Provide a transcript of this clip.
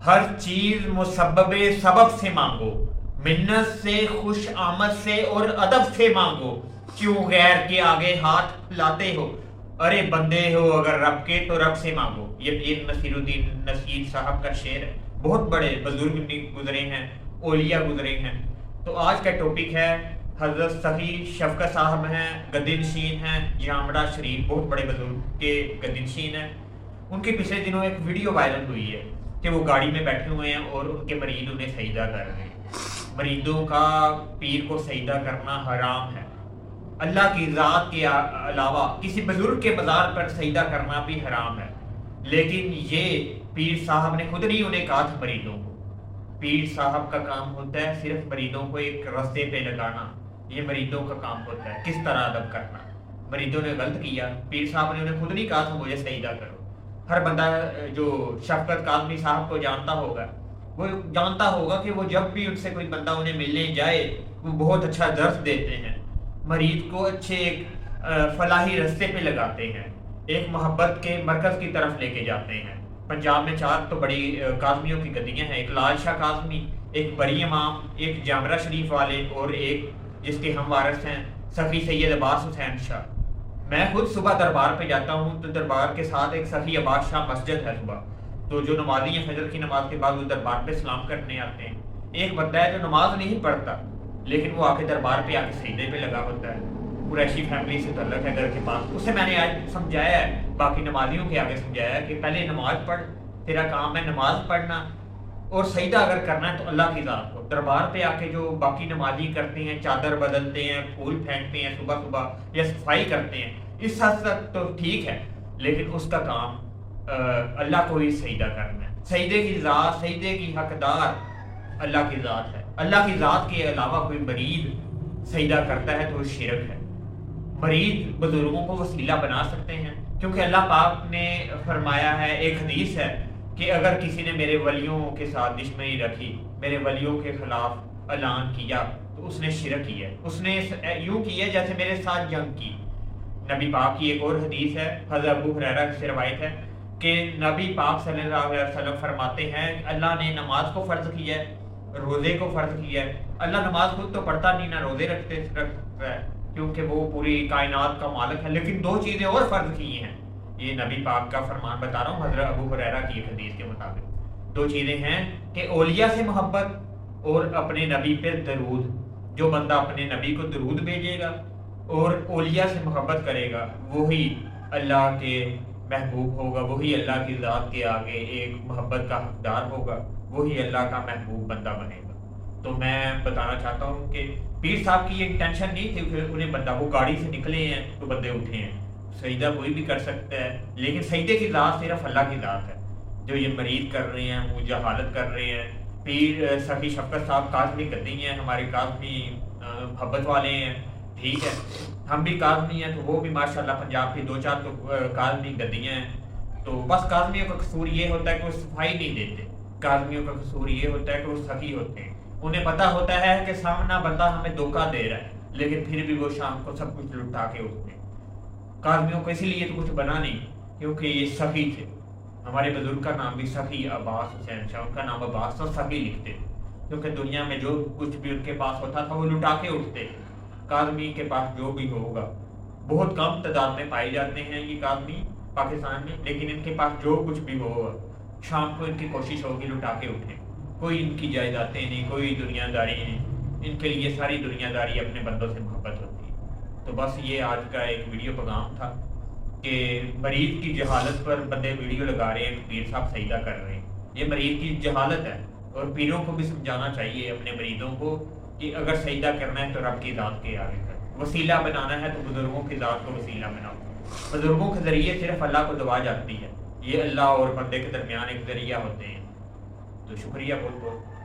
ہر چیز مسبب سبب سے مانگو، منت سے، خوش آمد سے اور ادب سے مانگو، کیوں غیر کے آگے ہاتھ لاتے ہو؟ ارے بندے ہو اگر رب کے تو رب سے مانگو۔ یہ پیر نصیر الدین نصیر صاحب کا شعر ہے۔ بہت بڑے بزرگ گزرے ہیں، اولیاء گزرے ہیں۔ تو آج کا ٹاپک ہے حضرت سخی شفقت صاحب ہیں، گدی نشین ہیں، جامڑا شریف، بہت بڑے بزرگ کے گدی نشین ہیں۔ ان کے پچھلے دنوں ایک ویڈیو وائرل ہوئی ہے کہ وہ گاڑی میں بیٹھے ہوئے ہیں اور ان کے مریض انہیں سجدہ کر رہے ہیں۔ مریضوں کا پیر کو سجدہ کرنا حرام ہے۔ اللہ کی ذات کے علاوہ کسی بزرگ کے مزار پر سجدہ کرنا بھی حرام ہے، لیکن یہ پیر صاحب نے خود نہیں انہیں کہا تھا مریضوں کو۔ پیر صاحب کا کام ہوتا ہے صرف مریضوں کو ایک رستے پہ لگانا، یہ مریضوں کا کام ہوتا ہے، کس طرح ادب کرنا۔ مریضوں نے غلط کیا، پیر صاحب نے انہیں خود نہیں کہا تھا مجھے سجدہ کرو۔ ہر بندہ جو شفقت کاظمی صاحب کو جانتا ہوگا وہ جانتا ہوگا کہ وہ جب بھی ان سے کوئی بندہ انہیں ملنے جائے وہ بہت اچھا درس دیتے ہیں، مریض کو اچھے ایک فلاحی رستے پہ لگاتے ہیں، ایک محبت کے مرکز کی طرف لے کے جاتے ہیں۔ پنجاب میں 4 تو بڑی کاظمیوں کی گدیاں ہیں، ایک لال شاہ کاظمی، ایک بری امام، ایک جامرہ شریف والے، اور ایک جس کے ہم وارث ہیں سخی سید عباس حسین شاہ۔ میں خود صبح دربار پہ جاتا ہوں تو دربار کے ساتھ ایک سخی عباس شاہ مسجد ہے صبح، تو جو نمازی ہیں فجر کی نماز کے بعد وہ دربار پہ سلام کرنے آتے ہیں۔ ایک بندہ ہے جو نماز نہیں پڑھتا لیکن وہ آ کے دربار پہ آ کے سجدے پہ لگا ہوتا ہے، قریشی فیملی سے تعلق ہے گھر کے پاس۔ اسے میں نے آج سمجھایا ہے، باقی نمازیوں کے آگے سمجھایا ہے کہ پہلے نماز پڑھ، تیرا کام ہے نماز پڑھنا، اور سجدہ اگر کرنا ہے تو اللہ کی ذات کو۔ دربار پہ آ کے جو باقی نمازی کرتے ہیں، چادر بدلتے ہیں، پھول پھینکتے ہیں صبح صبح یا صفائی کرتے ہیں، اس حد تک تو ٹھیک ہے، لیکن اس کا کام اللہ کو ہی سجدہ کرنا ہے۔ سجدے کی ذات، سجدے کی حقدار اللہ کی ذات ہے۔ اللہ کی ذات کے علاوہ کوئی مریض سجدہ کرتا ہے تو وہ شرک ہے۔ مریض بزرگوں کو وسیلہ بنا سکتے ہیں، کیونکہ اللہ پاک نے فرمایا ہے، ایک حدیث ہے کہ اگر کسی نے میرے ولیوں کے ساتھ دشمنی رکھی، میرے ولیوں کے خلاف اعلان کیا تو اس نے شرک کیا، اس نے یوں کیا جیسے میرے ساتھ جنگ کی۔ نبی پاک کی ایک اور حدیث ہے، حضرت ابو ہریرہ سے روایت ہے کہ نبی پاک صلی اللہ علیہ وسلم فرماتے ہیں اللہ نے نماز کو فرض کیا ہے، روزے کو فرض کیا ہے۔ اللہ نماز خود تو پڑھتا نہیں، نہ روزے رکھتا ہے، کیونکہ وہ پوری کائنات کا مالک ہے، لیکن 2 چیزیں اور فرض کی ہیں۔ یہ نبی پاک کا فرمان بتا رہا ہوں حضرت ابو ہریرہ کی ایک حدیث کے مطابق۔ 2 چیزیں ہیں کہ اولیاء سے محبت اور اپنے نبی پر درود۔ جو بندہ اپنے نبی کو درود بھیجے گا اور اولیاء سے محبت کرے گا وہی اللہ کے محبوب ہوگا، وہی اللہ کی ذات کے آگے ایک محبت کا حقدار ہوگا، وہی اللہ کا محبوب بندہ بنے گا۔ تو میں بتانا چاہتا ہوں کہ پیر صاحب کی یہ ٹینشن نہیں تھی کہ انہیں بندہ، وہ گاڑی سے نکلے ہیں تو بندے اٹھے ہیں، سجدہ کوئی بھی کر سکتا ہے، لیکن سجدے کی ذات صرف اللہ کی ذات ہے۔ جو یہ مریض کر رہے ہیں، وہ جہالت کر رہے ہیں۔ پیر سخی شفقت صاحب کاظمی گدی ہیں، ہمارے کاظمی محبت والے ہیں، ٹھیک ہے، ہم بھی کاظمی ہیں، تو وہ بھی ماشاءاللہ پنجاب کی 2-4 تو کاظمی گدیاں ہیں۔ تو بس کاظمیوں کا قصور یہ ہوتا ہے کہ وہ صفائی نہیں دیتے، کاظمیوں کا قصور یہ ہوتا ہے کہ وہ سخی ہوتے ہیں۔ انہیں پتا ہوتا ہے کہ سامنا بندہ ہمیں دھوکہ دے رہا ہے، لیکن پھر بھی وہ شام کو سب کچھ لٹا کے اٹھتے ہیں۔ کاظمیوں کو اسی لیے تو کچھ بنا نہیں کیونکہ یہ سخی تھے۔ ہمارے بزرگ کا نام بھی سخی عباس حسین شاہ، ان کا نام عباس تھا، سخی لکھتے تھے، کیونکہ دنیا میں جو کچھ بھی ان کے پاس ہوتا تھا وہ لٹا کے اٹھتے تھے۔ کاظمی کے پاس جو بھی ہوگا، بہت کم تعداد میں پائے جاتے ہیں یہ کاظمی پاکستان میں، لیکن ان کے پاس جو کچھ بھی ہوگا شام کو ان کی کوشش ہوگی لٹا کے اٹھیں۔ کوئی ان کی جائیدادیں نہیں، کوئی دنیا داری نہیں، ان کے لیے ساری دنیا داری اپنے بندوں سے محبت ہوتی ہے۔ تو بس یہ آج کا ایک ویڈیو پیغام تھا کہ مریض کی جہالت پر بندے ویڈیو لگا رہے ہیں کہ پیر صاحب سجدہ کر رہے ہیں، یہ مریض کی جہالت ہے، اور پیروں کو بھی سمجھانا چاہیے اپنے مریضوں کو کہ اگر سجدہ کرنا ہے تو رب کی ذات کے آگے کر، وسیلہ بنانا ہے تو بزرگوں کی ذات کو وسیلہ بناؤ۔ بزرگوں کے ذریعے صرف اللہ کو دعا جاتی ہے، یہ اللہ اور بندے کے درمیان ایک ذریعہ ہوتے ہیں۔ تو شکریہ بہت بہت۔